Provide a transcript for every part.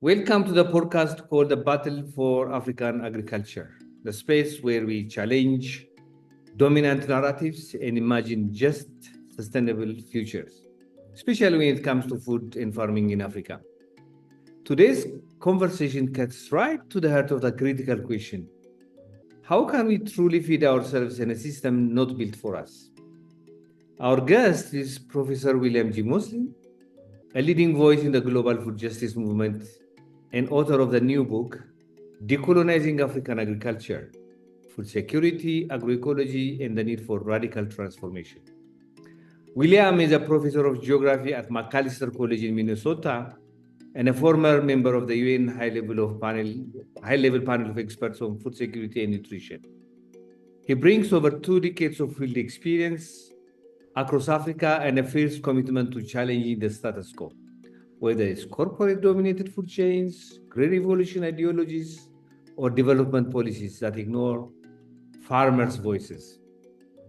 Welcome to the podcast called The Battle for African Agriculture, the space where we challenge dominant narratives and imagine just sustainable futures, especially when it comes to food and farming in Africa. Today's conversation cuts right to the heart of the critical question. How can we truly feed ourselves in a system not built for us? Our guest is Professor William G. Mosley, a leading voice in the global food justice movement and author of the new book, Decolonizing African Agriculture, Food Security, Agroecology, and the Need for Radical Transformation. William is a professor of geography at Macalester College in Minnesota and a former member of the UN high-level panel of experts on food security and nutrition. He brings over 2 decades of field experience across Africa and a fierce commitment to challenging the status quo, whether it's corporate-dominated food chains, green revolution ideologies, or development policies that ignore farmers' voices.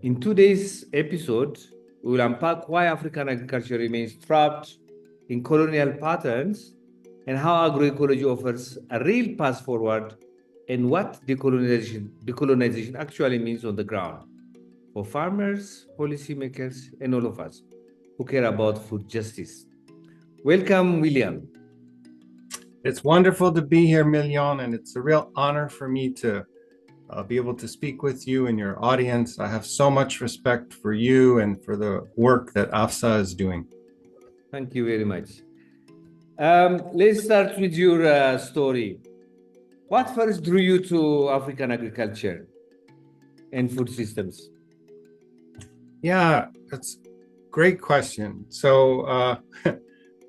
In today's episode, we will unpack why African agriculture remains trapped in colonial patterns and how agroecology offers a real path forward and what decolonization actually means on the ground for farmers, policymakers, and all of us who care about food justice. Welcome, William. It's wonderful to be here, Million, and it's a real honor for me to be able to speak with you and your audience. I have so much respect for you and for the work that AFSA is doing. Thank you very much. Let's start with your story. What first drew you to African agriculture and food systems? Yeah, that's a great question. So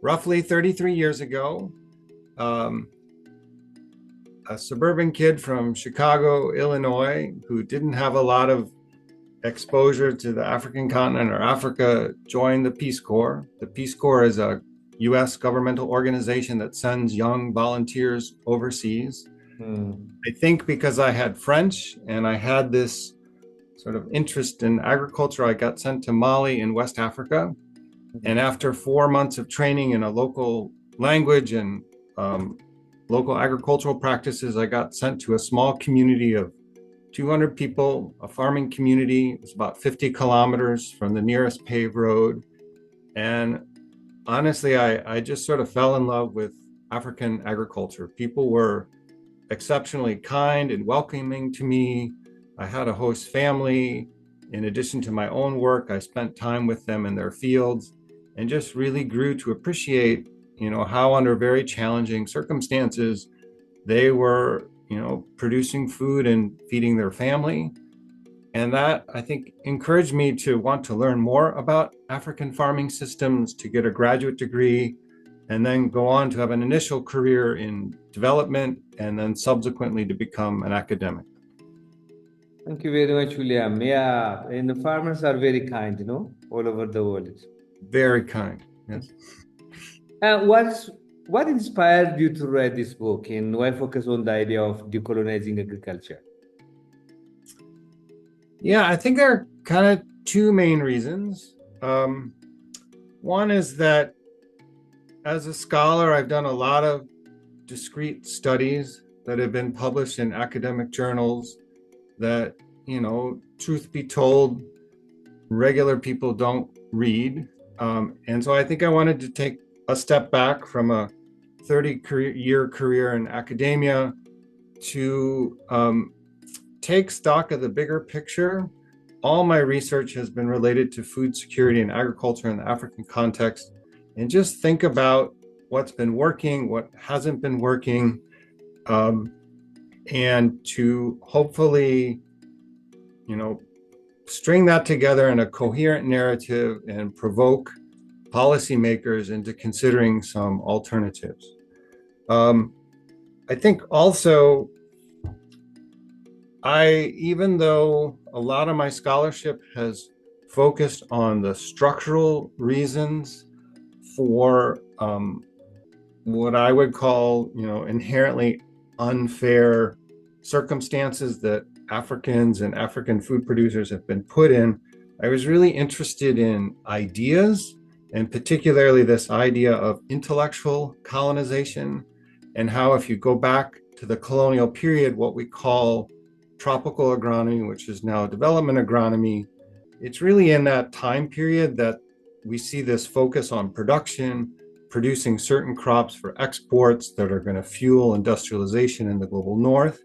roughly 33 years ago, a suburban kid from Chicago, Illinois, who didn't have a lot of exposure to the African continent or Africa, joined the Peace Corps. The Peace Corps is a US governmental organization that sends young volunteers overseas. I think because I had French and I had this sort of interest in agriculture, I got sent to Mali in West Africa. And after 4 months of training in a local language and local agricultural practices, I got sent to a small community of 200 people, a farming community. It's about 50 kilometers from the nearest paved road. And honestly, I just sort of fell in love with African agriculture. People were exceptionally kind and welcoming to me. I had a host family. In addition to my own work, I spent time with them in their fields and just really grew to appreciate, how under very challenging circumstances, they were, producing food and feeding their family. And that, I think, encouraged me to want to learn more about African farming systems, to get a graduate degree, and then go on to have an initial career in development, and then subsequently to become an academic. Thank you very much, William. Yeah, and the farmers are very kind, all over the world. Very kind, yes. What inspired you to write this book, and why focus on the idea of decolonizing agriculture? Yeah, I think there are kind of 2 main reasons. One is that as a scholar, I've done a lot of discrete studies that have been published in academic journals that, truth be told, regular people don't read. And so I think I wanted to take a step back from a 30-year career in academia to take stock of the bigger picture. All my research has been related to food security and agriculture in the African context, and just think about what's been working, what hasn't been working, and to hopefully, string that together in a coherent narrative and provoke policymakers into considering some alternatives. I think also, even though a lot of my scholarship has focused on the structural reasons for what I would call, inherently unfair circumstances that Africans and African food producers have been put in, I was really interested in ideas, and particularly this idea of intellectual colonization and how if you go back to the colonial period, what we call tropical agronomy, which is now development agronomy, it's really in that time period that we see this focus on production, producing certain crops for exports that are going to fuel industrialization in the global north.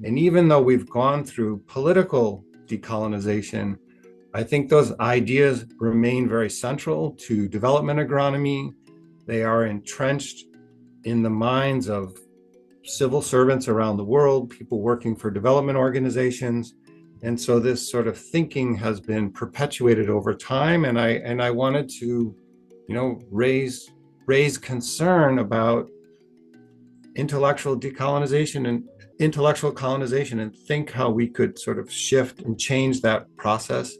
And even though we've gone through political decolonization, I think those ideas remain very central to development agronomy. They are entrenched in the minds of civil servants around the world, people working for development organizations. And so this sort of thinking has been perpetuated over time. And I wanted to, raise concern about intellectual decolonization and intellectual colonization, and think how we could sort of shift and change that process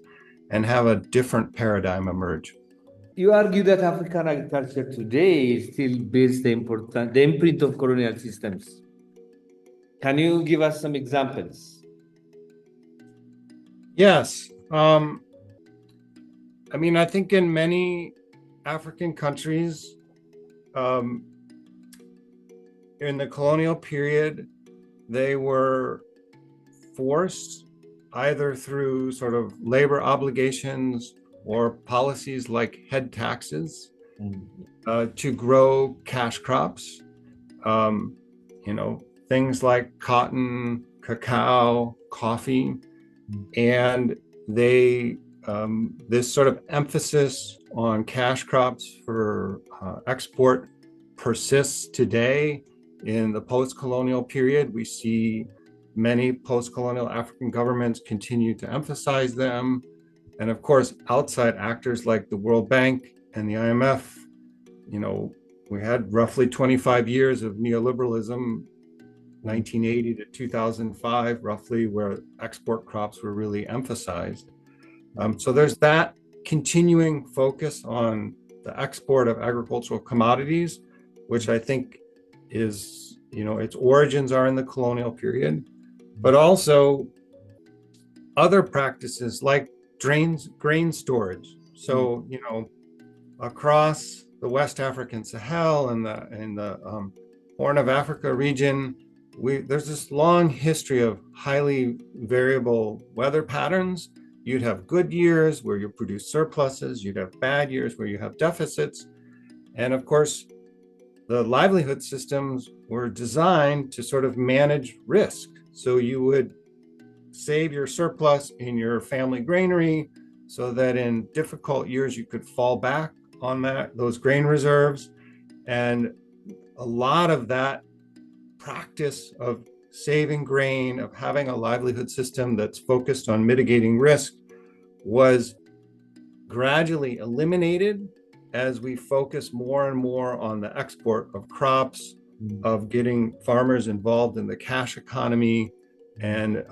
and have a different paradigm emerge. You argue that African agriculture today still bears the imprint of colonial systems. Can you give us some examples? Yes. I think in many African countries, in the colonial period, they were forced either through sort of labor obligations or policies like head taxes to grow cash crops, things like cotton, cacao, coffee, and they this sort of emphasis on cash crops for export persists today. In the post-colonial period, we see many post-colonial African governments continue to emphasize them. And of course, outside actors like the World Bank and the IMF, we had roughly 25 years of neoliberalism, 1980 to 2005, roughly, where export crops were really emphasized. So there's that continuing focus on the export of agricultural commodities, which I think is, its origins are in the colonial period, but also other practices like grain storage. So, across the West African Sahel and the Horn of Africa region, there's this long history of highly variable weather patterns. You'd have good years where you produce surpluses, you'd have bad years where you have deficits. And of course, the livelihood systems were designed to sort of manage risk. So you would save your surplus in your family granary so that in difficult years you could fall back on those grain reserves. And a lot of that practice of saving grain, of having a livelihood system that's focused on mitigating risk, was gradually eliminated as we focus more and more on the export of crops, of getting farmers involved in the cash economy. And,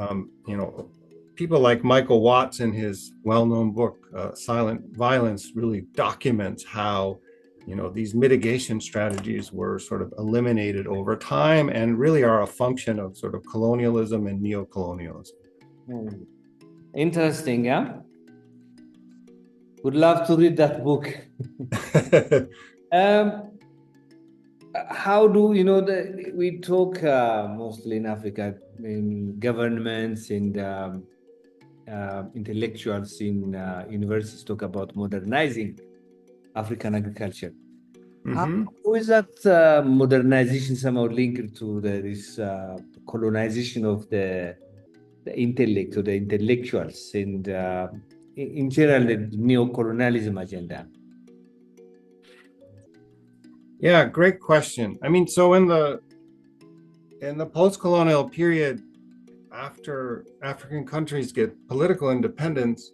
people like Michael Watts in his well-known book, Silent Violence, really documents how, these mitigation strategies were sort of eliminated over time and really are a function of sort of colonialism and neocolonialism. Interesting, yeah? Would love to read that book. How do we talk mostly in Africa, in governments and intellectuals in universities talk about modernizing African agriculture. Mm-hmm. How is that modernization somehow linked to this colonization of the intellect or the intellectuals and in general the neocolonialism agenda? Yeah, great question. So in the post-colonial period, after African countries get political independence,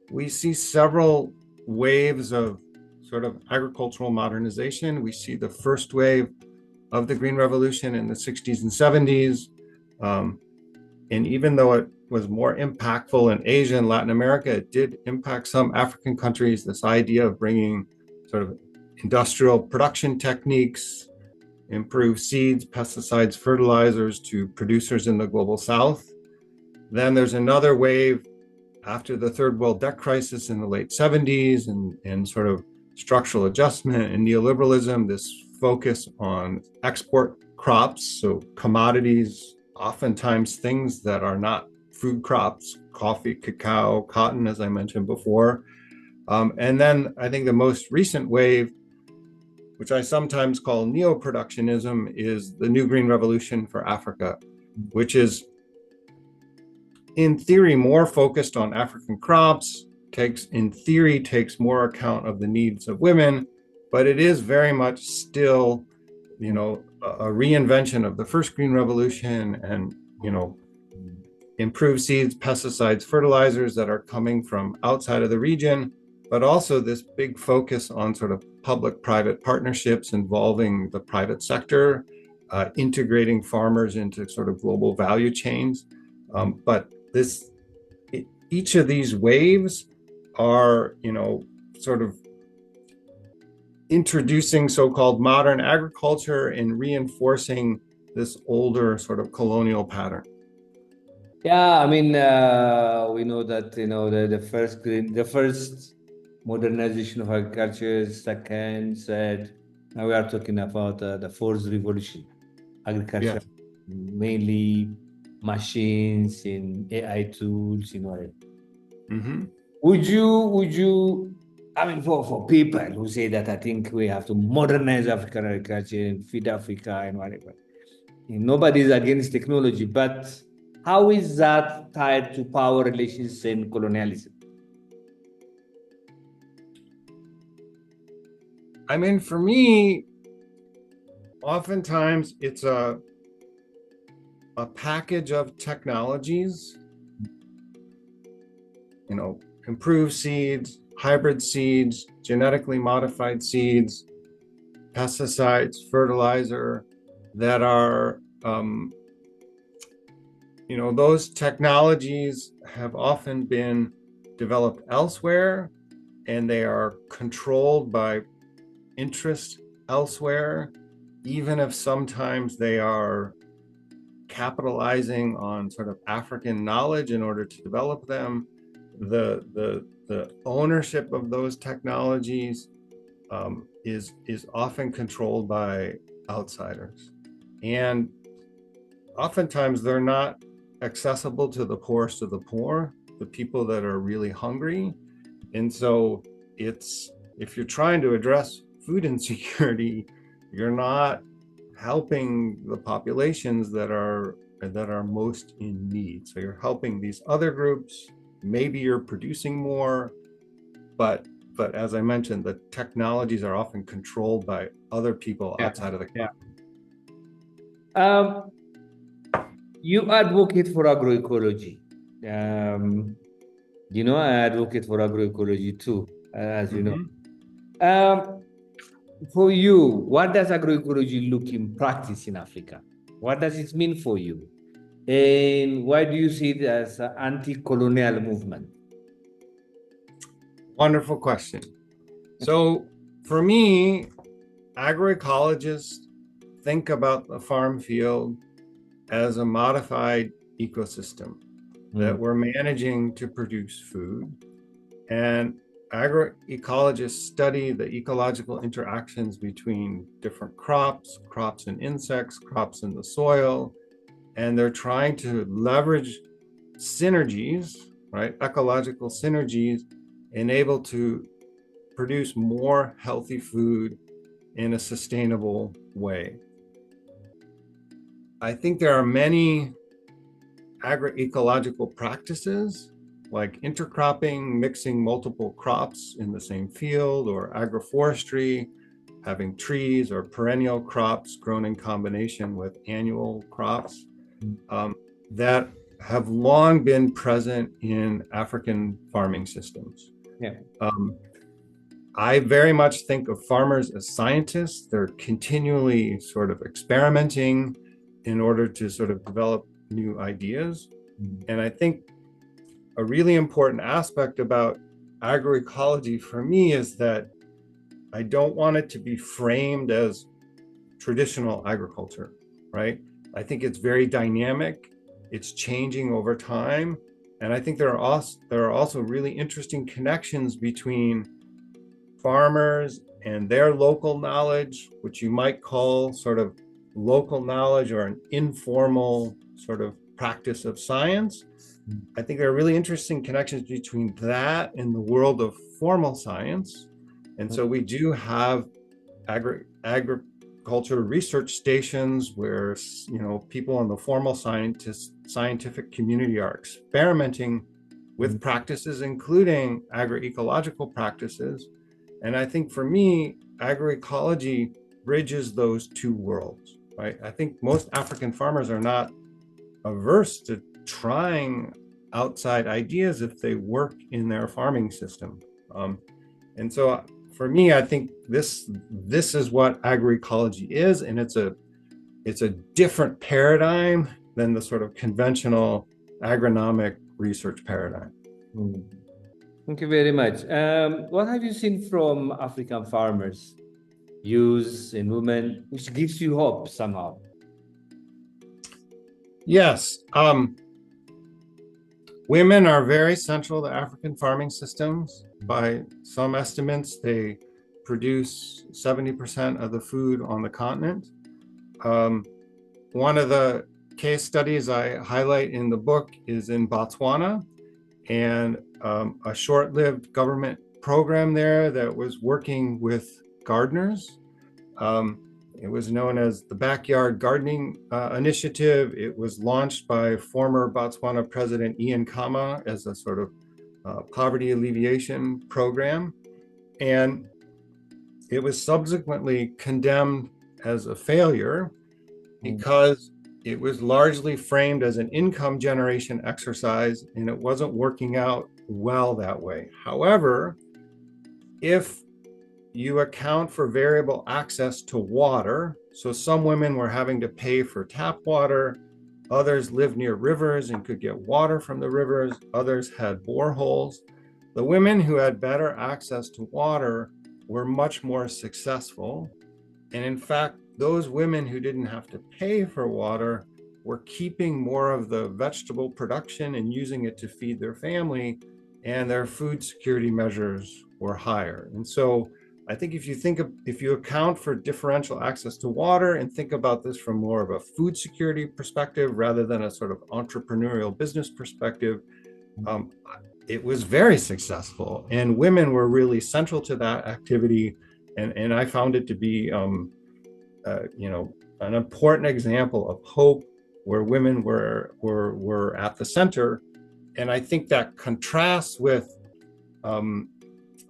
we see several waves of sort of agricultural modernization. We see the first wave of the Green Revolution in the 60s and 70s. And even though it was more impactful in Asia and Latin America, it did impact some African countries. This idea of bringing sort of industrial production techniques, improve seeds, pesticides, fertilizers to producers in the global south. Then there's another wave after the third world debt crisis in the late 70s and sort of structural adjustment and neoliberalism, this focus on export crops, so commodities, oftentimes things that are not food crops, coffee, cacao, cotton, as I mentioned before. And then I think the most recent wave, which I sometimes call neo-productionism, is the New Green Revolution for Africa, which is in theory more focused on African crops, takes more account of the needs of women, but it is very much still, a reinvention of the first Green Revolution and, improved seeds, pesticides, fertilizers that are coming from outside of the region, but also this big focus on sort of public-private partnerships involving the private sector, integrating farmers into sort of global value chains. But each of these waves are, sort of introducing so-called modern agriculture and reinforcing this older sort of colonial pattern. Yeah, I mean, we know that the first modernization of agriculture, second, third. Now we are talking about the fourth revolution, agriculture, Yes. mainly machines and AI tools. Mm-hmm. Would you? I mean, for people who say that, I think we have to modernize African agriculture and feed Africa and whatever. Nobody's against technology, but how is that tied to power relations and colonialism? I mean, for me, oftentimes it's a package of technologies, improved seeds, hybrid seeds, genetically modified seeds, pesticides, fertilizer, that are, those technologies have often been developed elsewhere, and they are controlled by interest elsewhere, even if sometimes they are capitalizing on sort of African knowledge in order to develop them. The ownership of those technologies is often controlled by outsiders, and oftentimes they're not accessible to the poorest of the poor, the people that are really hungry. And so if you're trying to address food insecurity, you're not helping the populations that are most in need. So you're helping these other groups. Maybe you're producing more, but as I mentioned, the technologies are often controlled by other people outside of the country. You advocate for agroecology. I advocate for agroecology too, as you know. For you, what does agroecology look in practice in Africa? What does it mean for you? And why do you see it as an anti-colonial movement? Wonderful question. So for me, agroecologists think about the farm field as a modified ecosystem that we're managing to produce food. And agroecologists study the ecological interactions between different crops and insects, crops in the soil, and they're trying to leverage synergies, right? Ecological synergies, and able to produce more healthy food in a sustainable way. I think there are many agroecological practices like intercropping, mixing multiple crops in the same field, or agroforestry, having trees or perennial crops grown in combination with annual crops, that have long been present in African farming systems. Yeah. I very much think of farmers as scientists. They're continually sort of experimenting in order to sort of develop new ideas. And I think a really important aspect about agroecology for me is that I don't want it to be framed as traditional agriculture, right? I think it's very dynamic. It's changing over time. And I think there are also really interesting connections between farmers and their local knowledge, which you might call sort of local knowledge or an informal sort of practice of science. I think there are really interesting connections between that and the world of formal science. And so we do have agriculture research stations where, you know, people in the formal scientific community are experimenting with practices, including agroecological practices. And I think for me, agroecology bridges those two worlds, right? I think most African farmers are not averse to trying outside ideas if they work in their farming system. And so for me, I think this is what agroecology is, and it's a different paradigm than the sort of conventional agronomic research paradigm. Thank you very much. What have you seen from African farmers, youth and women, which gives you hope somehow? Yes. Women are very central to African farming systems. By some estimates, they produce 70% of the food on the continent. One of the case studies I highlight in the book is in Botswana, and a short-lived government program there that was working with gardeners. It was known as the Backyard Gardening Initiative. It was launched by former Botswana President Ian Khama as a sort of poverty alleviation program. And it was subsequently condemned as a failure because it was largely framed as an income generation exercise, and it wasn't working out well that way. However, if you account for variable access to water, so some women were having to pay for tap water, others lived near rivers and could get water from the rivers, others had boreholes. The women who had better access to water were much more successful. And in fact, those women who didn't have to pay for water were keeping more of the vegetable production and using it to feed their family, and their food security measures were higher. And so I think if you account for differential access to water and think about this from more of a food security perspective rather than a sort of entrepreneurial business perspective, it was very successful, and women were really central to that activity. And I found it to be, you know, an important example of hope where women were at the center. And I think that contrasts with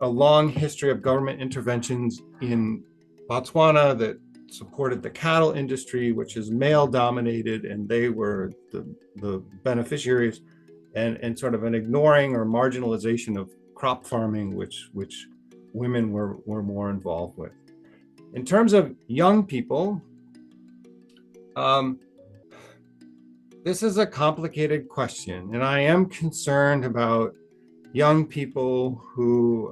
a long history of government interventions in Botswana that supported the cattle industry, which is male dominated, and they were the beneficiaries, and sort of an ignoring or marginalization of crop farming, which women were more involved with. In terms of young people, this is a complicated question, and I am concerned about young people who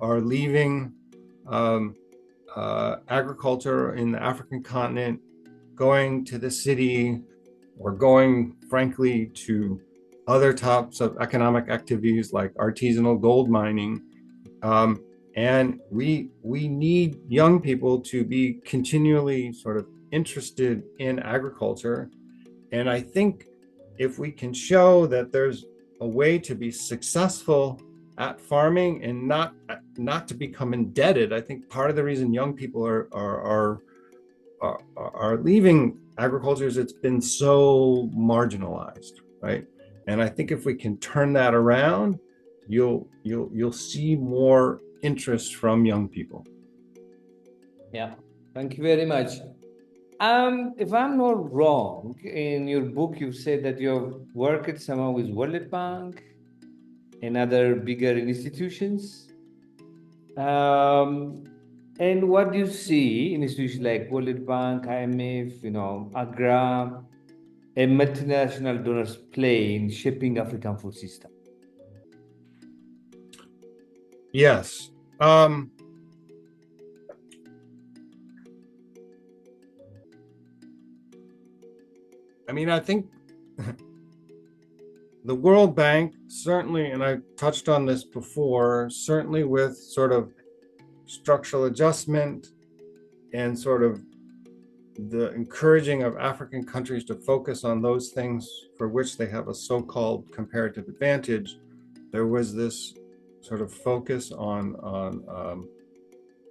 are leaving agriculture in the African continent, going to the city, or going, frankly, to other types of economic activities like artisanal gold mining. And we need young people to be continually sort of interested in agriculture. And I think if we can show that there's a way to be successful at farming and not to become indebted, I think part of the reason young people are leaving agriculture is it's been so marginalized, right? And I think if we can turn that around, you'll see more interest from young people. Yeah, thank you very much. If I'm not wrong, in your book you said that you have worked somehow with World Bank and other bigger institutions. And what do you see in institutions like World Bank, IMF, you know, AGRA, and multinational donors play in shaping African food system? Yes. I mean, I think the World Bank certainly, and I touched on this before, certainly with sort of structural adjustment and sort of the encouraging of African countries to focus on those things for which they have a so-called comparative advantage, there was this sort of focus on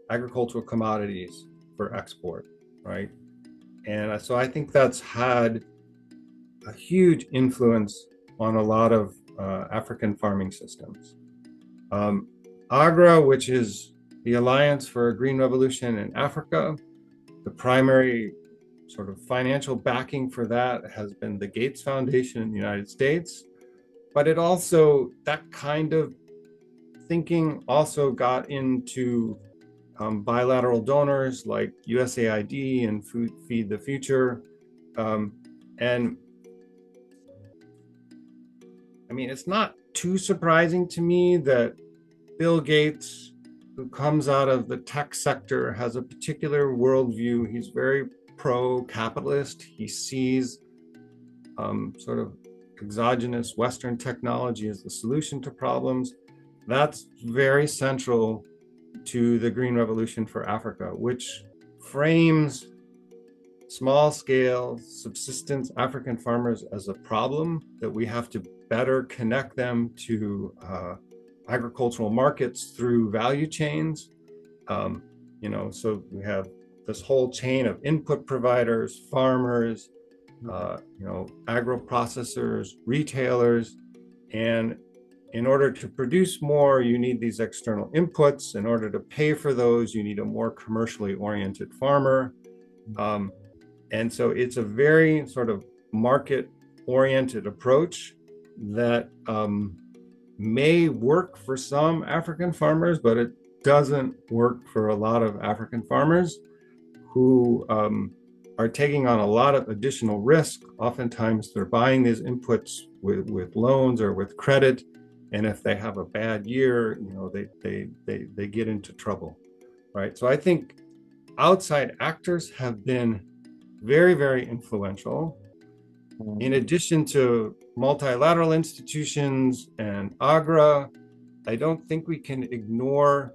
agricultural commodities for export, right? And so I think that's had a huge influence on a lot of African farming systems. AGRA, which is the Alliance for a Green Revolution in Africa, the primary sort of financial backing for that has been the Gates Foundation in the United States. But it also, that kind of thinking also got into bilateral donors like USAID and Feed the Future. And I mean, it's not too surprising to me that Bill Gates, who comes out of the tech sector, has a particular worldview. He's very pro-capitalist. He sees sort of exogenous Western technology as the solution to problems. That's very central to the Green Revolution for Africa, which frames small-scale subsistence African farmers as a problem that we have to better connect them to agricultural markets through value chains. So we have this whole chain of input providers, farmers, agro processors, retailers, and in order to produce more, you need these external inputs. In order to pay for those, you need a more commercially oriented farmer. And so it's a very sort of market-oriented approach that may work for some African farmers, but it doesn't work for a lot of African farmers who are taking on a lot of additional risk. Oftentimes they're buying these inputs with loans or with credit. And if they have a bad year, they get into trouble, right? So I think outside actors have been very, very influential. In addition to multilateral institutions and AGRA, I don't think we can ignore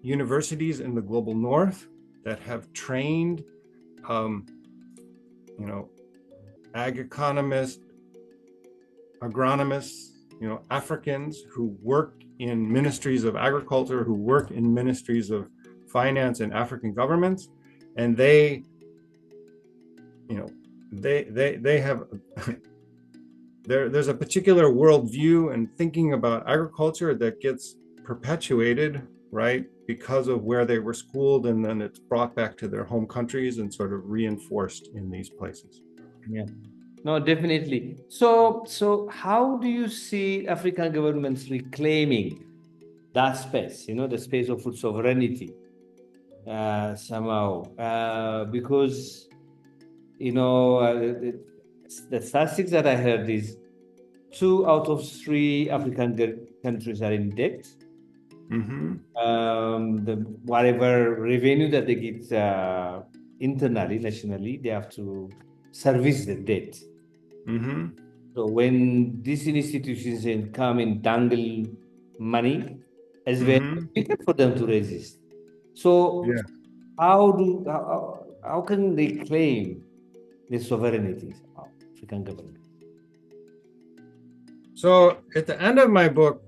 universities in the global north that have trained, ag economists, agronomists, Africans who work in ministries of agriculture, who work in ministries of finance in African governments, and they have there's a particular worldview and thinking about agriculture that gets perpetuated, right, because of where they were schooled, and then it's brought back to their home countries and sort of reinforced in these places. Yeah. No, definitely. So how do you see African governments reclaiming that space, the space of food sovereignty, somehow? Because, the statistics that I heard is 2 out of 3 African countries are in debt. The whatever revenue that they get internally, nationally, they have to service the debt. So when these institutions come and dangle money, it's very difficult for them to resist. So how can they claim the sovereignty of African government? So at the end of my book,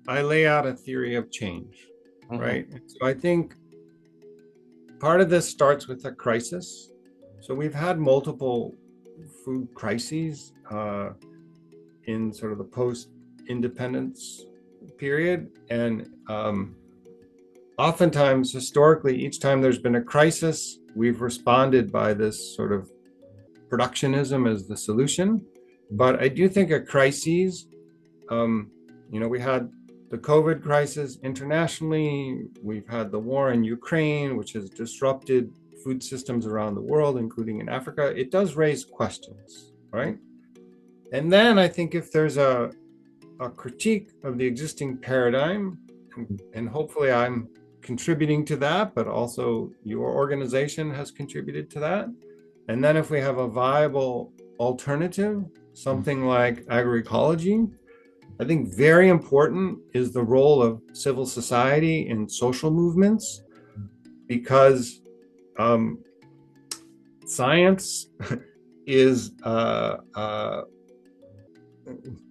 I lay out a theory of change, right? So I think part of this starts with a crisis. So we've had multiple food crises in sort of the post-independence period. And oftentimes, historically, each time there's been a crisis, we've responded by this sort of productionism as the solution. But I do think a crisis, we had the COVID crisis internationally, we've had the war in Ukraine, which has disrupted food systems around the world, including in Africa. It does raise questions, right? And then I think if there's a critique of the existing paradigm, and hopefully I'm contributing to that, but also your organization has contributed to that. And then if we have a viable alternative, something like agroecology, I think very important is the role of civil society in social movements, because science is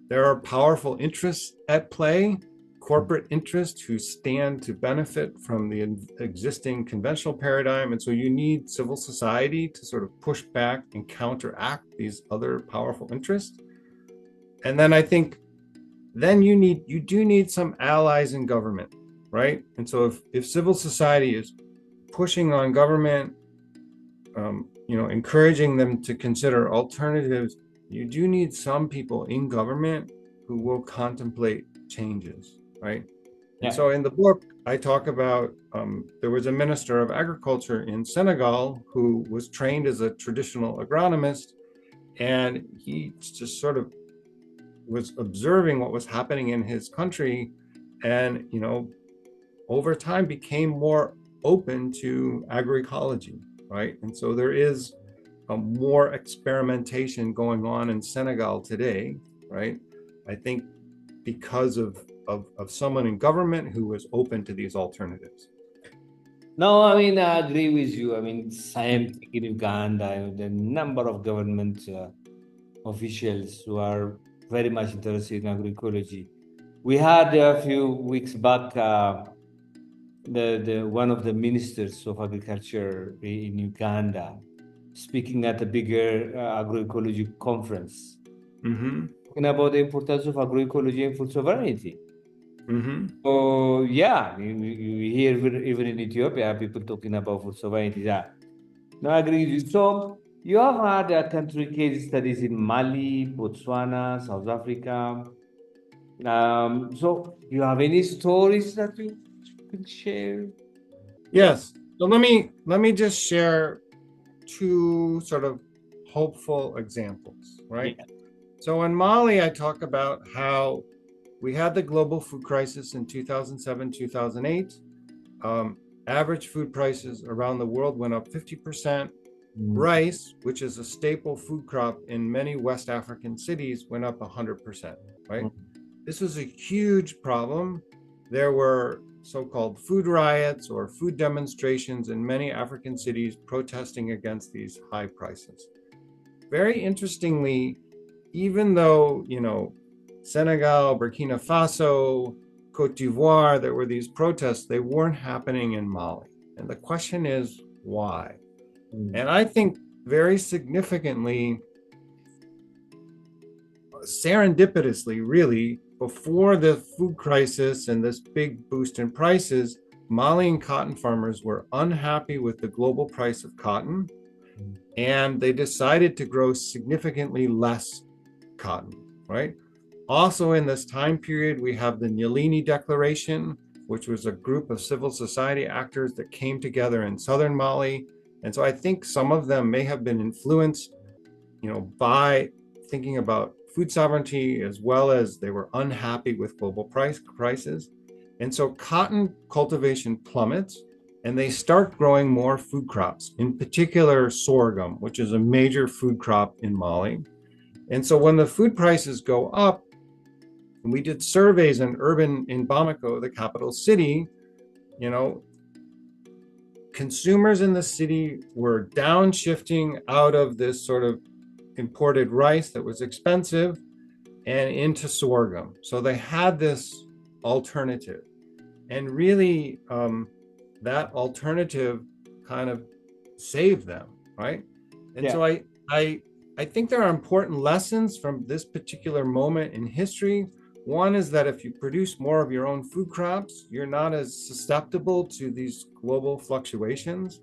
there are powerful interests at play, corporate interests who stand to benefit from the existing conventional paradigm. And so you need civil society to sort of push back and counteract these other powerful interests. And then I think then you do need some allies in government, right? And so if civil society is pushing on government, encouraging them to consider alternatives, you do need some people in government who will contemplate changes, right? And so in the book, I talk about there was a minister of agriculture in Senegal who was trained as a traditional agronomist, and he just sort of was observing what was happening in his country, and over time became more open to agroecology, right? And so there is more experimentation going on in Senegal today, right? I think because of someone in government who was open to these alternatives. No, I mean, I agree with you. I mean, same thing in Uganda, the number of government officials who are very much interested in agroecology. We had a few weeks back the one of the ministers of agriculture in Uganda speaking at a bigger agroecology conference, talking about the importance of agroecology and food sovereignty. So yeah, you hear even in Ethiopia people talking about food sovereignty. Yeah, no, I agree with you. So you have had country case studies in Mali, Botswana, South Africa. So you have any stories that you can share? Yes. So let me just share two sort of hopeful examples, right? Yeah. So in Mali, I talk about how we had the global food crisis in 2007, 2008. Average food prices around the world went up 50%. Rice, which is a staple food crop in many West African cities, went up 100%, right? This was a huge problem. There were so-called food riots or food demonstrations in many African cities protesting against these high prices. Very interestingly, even though, Senegal, Burkina Faso, Cote d'Ivoire, there were these protests, they weren't happening in Mali. And the question is, why? And I think very significantly, serendipitously, really, before the food crisis and this big boost in prices, Malian cotton farmers were unhappy with the global price of cotton, and they decided to grow significantly less cotton, right? Also in this time period, we have the Nyalini Declaration, which was a group of civil society actors that came together in southern Mali. And so I think some of them may have been influenced, by thinking about food sovereignty, as well as they were unhappy with global prices. And so cotton cultivation plummets, and they start growing more food crops, in particular sorghum, which is a major food crop in Mali. And so when the food prices go up, and we did surveys in Bamako, the capital city, consumers in the city were downshifting out of this sort of imported rice that was expensive and into sorghum. So they had this alternative. And really, that alternative kind of saved them, right? And so I think there are important lessons from this particular moment in history. One is that if you produce more of your own food crops, you're not as susceptible to these global fluctuations.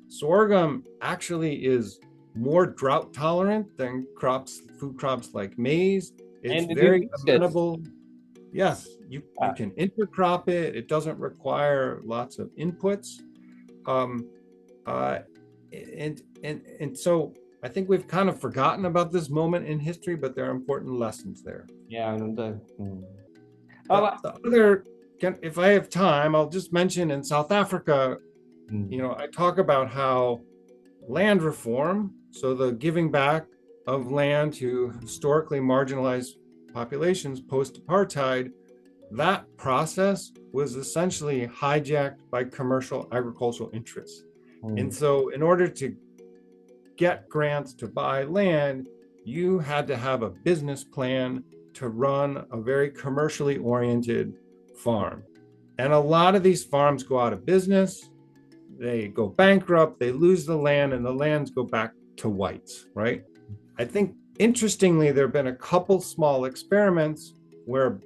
Sorghum actually is more drought tolerant than food crops like maize. It's very amenable. Yes, you can intercrop it. It doesn't require lots of inputs. And so I think we've kind of forgotten about this moment in history, but there are important lessons there. Yeah. The other, if I have time, I'll just mention in South Africa, I talk about how land reform, so the giving back of land to historically marginalized populations post-apartheid, that process was essentially hijacked by commercial agricultural interests. And so in order to get grants to buy land, you had to have a business plan to run a very commercially oriented farm. And a lot of these farms go out of business, they go bankrupt, they lose the land, and the lands go back to whites, right? I think interestingly, there have been a couple small experiments where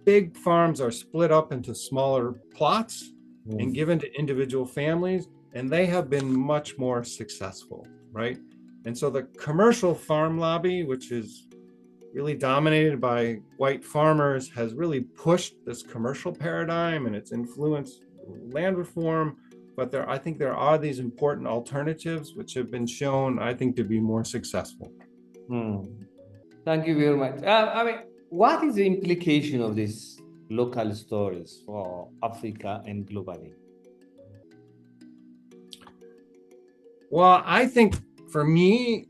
big farms are split up into smaller plots and given to individual families, and they have been much more successful, right? And so the commercial farm lobby, which is really dominated by white farmers, has really pushed this commercial paradigm and it's influenced land reform. But I think there are these important alternatives which have been shown, I think, to be more successful. Thank you very much. I mean, what is the implication of these local stories for Africa and globally? Well, I think for me,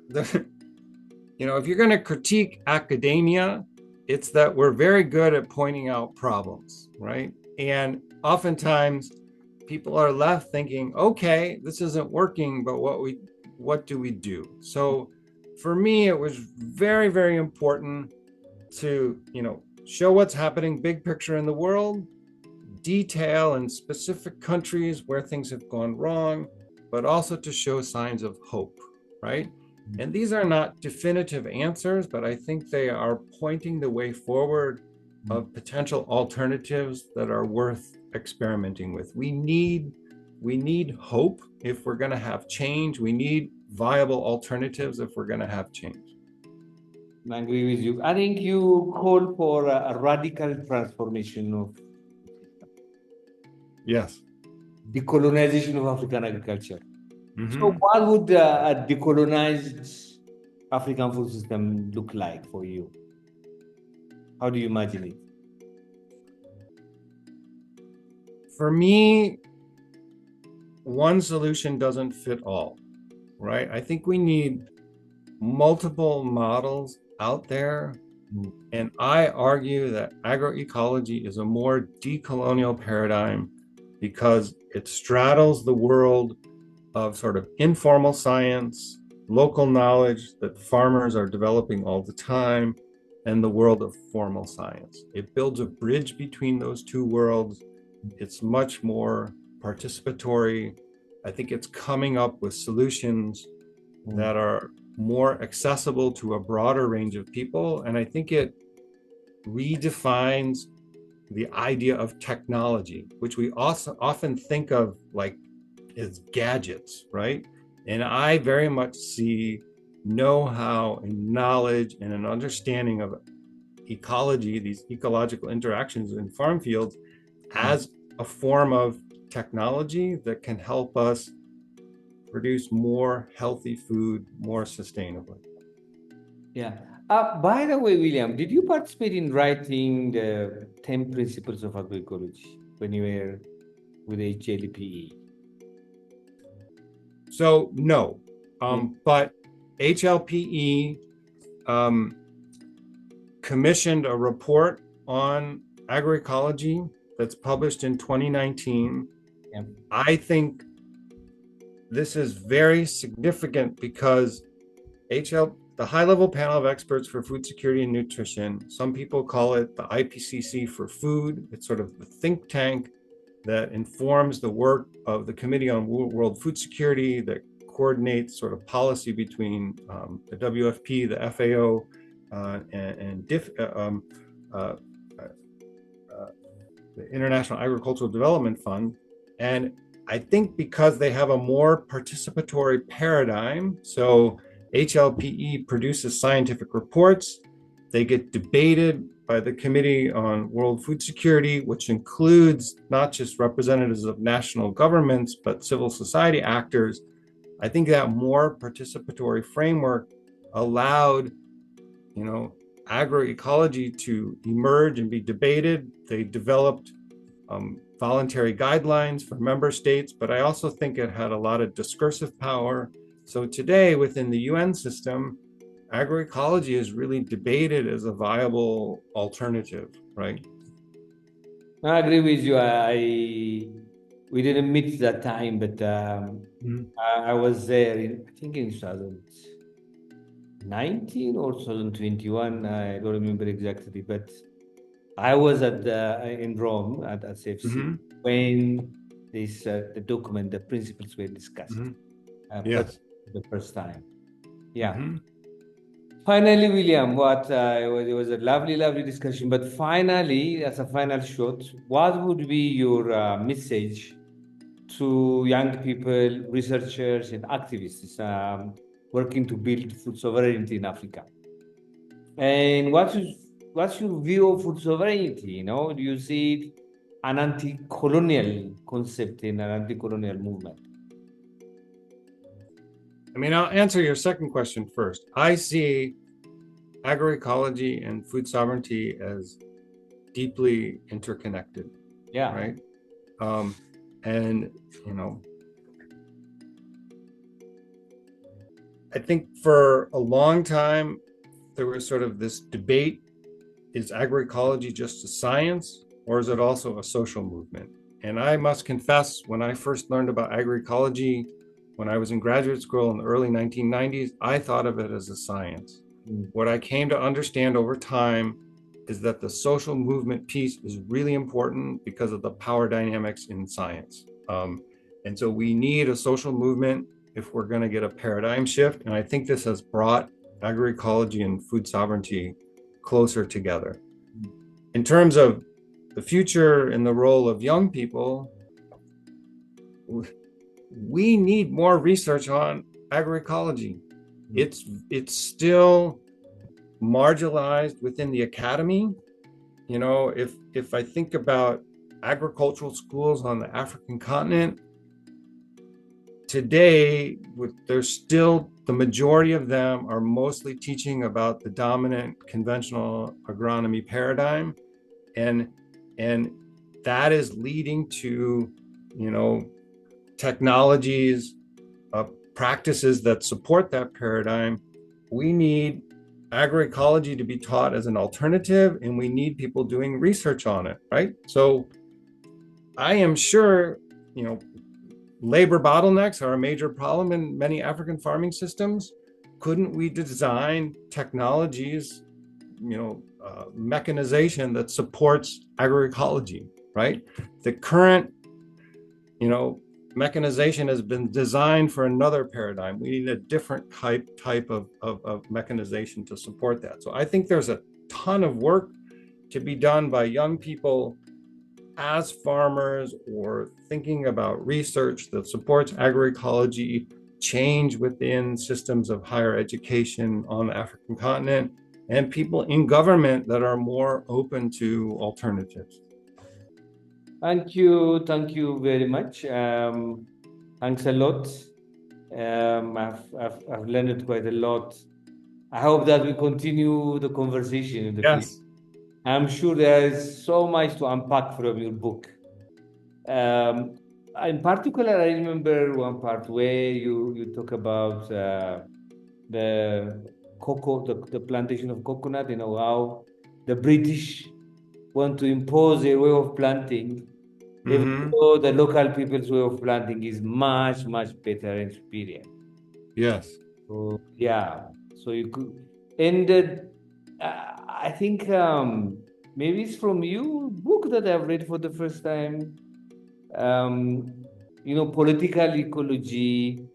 if you're going to critique academia, it's that we're very good at pointing out problems, right? And oftentimes people are left thinking, okay, this isn't working, but what do we do? So for me, it was very, very important to, show what's happening big picture in the world, detail in specific countries where things have gone wrong, but also to show signs of hope, right? And these are not definitive answers, but I think they are pointing the way forward of potential alternatives that are worth experimenting with. We need hope if we're going to have change. We need viable alternatives if we're going to have change. I agree with you. I think you call for a radical transformation of decolonization of African agriculture. So what would a decolonized African food system look like for you? How do you imagine it? For me, one solution doesn't fit all, right? I think we need multiple models out there. And I argue that agroecology is a more decolonial paradigm because it straddles the world of sort of informal science, local knowledge that farmers are developing all the time, and the world of formal science. It builds a bridge between those two worlds. It's much more participatory. I think it's coming up with solutions that are more accessible to a broader range of people. And I think it redefines the idea of technology, which we also often think of like as gadgets, right? And I very much see know-how and knowledge and an understanding of ecology, these ecological interactions in farm fields, as a form of technology that can help us produce more healthy food more sustainably. Yeah. By the way, William, did you participate in writing the 10 principles of agroecology when you were with HLPE? So no, but HLPE commissioned a report on agroecology that's published in 2019. Yeah. I think this is very significant because the high-level panel of experts for food security and nutrition, some people call it the IPCC for food. It's sort of the think tank that informs the work of the Committee on World Food Security, that coordinates sort of policy between the WFP, the FAO, and the International Agricultural Development Fund. And I think because they have a more participatory paradigm, so HLPE produces scientific reports, they get debated by the Committee on World Food Security, which includes not just representatives of national governments, but civil society actors. I think that more participatory framework allowed, agroecology to emerge and be debated. They developed voluntary guidelines for member states, but I also think it had a lot of discursive power. So today within the UN system, agroecology is really debated as a viable alternative, right? I agree with you. we didn't meet that time, but I was there I think in 2019 or 2021. I don't remember exactly, but I was in Rome at CFC when the document, the principles were discussed. Yes. The first time. Yeah. Finally, William, it was a lovely, lovely discussion. But finally, as a final shot, what would be your message to young people, researchers, and activists working to build food sovereignty in Africa? And what's your view of food sovereignty? You know, do you see it an anti-colonial concept in an anti-colonial movement? I mean, I'll answer your second question first. I see agroecology and food sovereignty as deeply interconnected. Yeah. Right. And, you know, I think for a long time, there was sort of this debate, is agroecology just a science or is it also a social movement? And I must confess, when I first learned about agroecology, when I was in graduate school in the early 1990s, I thought of it as a science. What I came to understand over time is that the social movement piece is really important because of the power dynamics in science. And so we need a social movement if we're going to get a paradigm shift. And I think this has brought agroecology and food sovereignty closer together. In terms of the future and the role of young people, we need more research on agroecology. It's still marginalized within the academy. You know, if I think about agricultural schools on the African continent, today, there's still, the majority of them are mostly teaching about the dominant conventional agronomy paradigm. And that is leading to, you know, technologies, practices that support that paradigm. We need agroecology to be taught as an alternative, and we need people doing research on it, right? So I am sure, you know, labor bottlenecks are a major problem in many African farming systems. Couldn't we design technologies, you know, mechanization that supports agroecology, right? The current, you know, mechanization has been designed for another paradigm. We need a different type of mechanization to support that. So I think there's a ton of work to be done by young people as farmers or thinking about research that supports agroecology, change within systems of higher education on the African continent, and people in government that are more open to alternatives. Thank you very much. Thanks a lot. I've learned quite a lot. I hope that we continue the conversation in the future. I'm sure there is so much to unpack from your book. In particular, I remember one part where you talk about the cocoa, the plantation of coconut. You know how the British want to impose their way of planting, even though the local people's way of planting is much, much better and superior. Yes. So, yeah. So you could, and I think maybe it's from you book that I've read for the first time. You know, political ecology,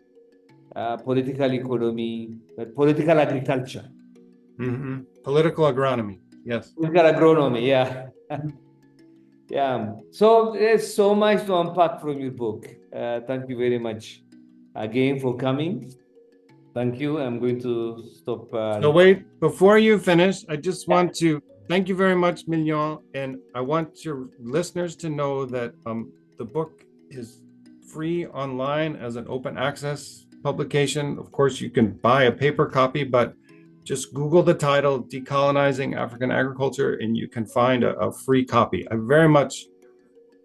political economy, political agriculture. Political agronomy. Yes. Political agronomy. Yeah. Yeah. So there's so much to unpack from your book. Thank you very much again for coming. Thank you. I'm going to stop. So wait, before you finish, I just want to thank you very much, Mignon. And I want your listeners to know that the book is free online as an open access publication. Of course, you can buy a paper copy, but just Google the title, Decolonizing African Agriculture, and you can find a free copy. I very much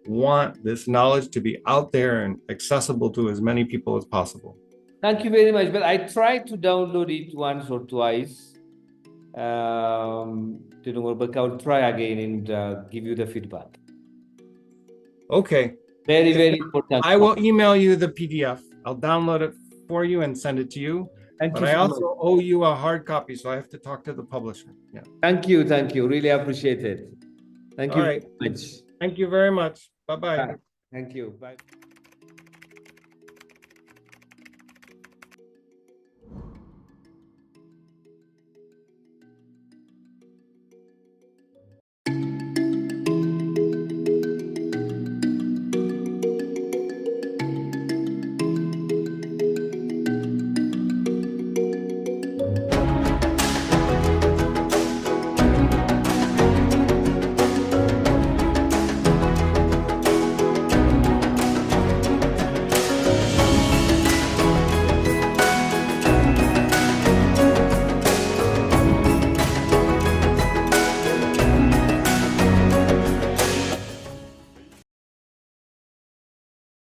want this knowledge to be out there and accessible to as many people as possible. Thank you very much. But I tried to download it once or twice. Didn't work, but I'll try again and give you the feedback. Okay. Very, very important. I will email you the PDF. I'll download it for you and send it to you. Thank But you I so also much. owe you a hard copy, so I have to talk to the publisher. Yeah. Thank you. Thank you. Really appreciate it. Thank All you right. very much. Thank you very much. Bye-bye. Bye. Thank you. Bye.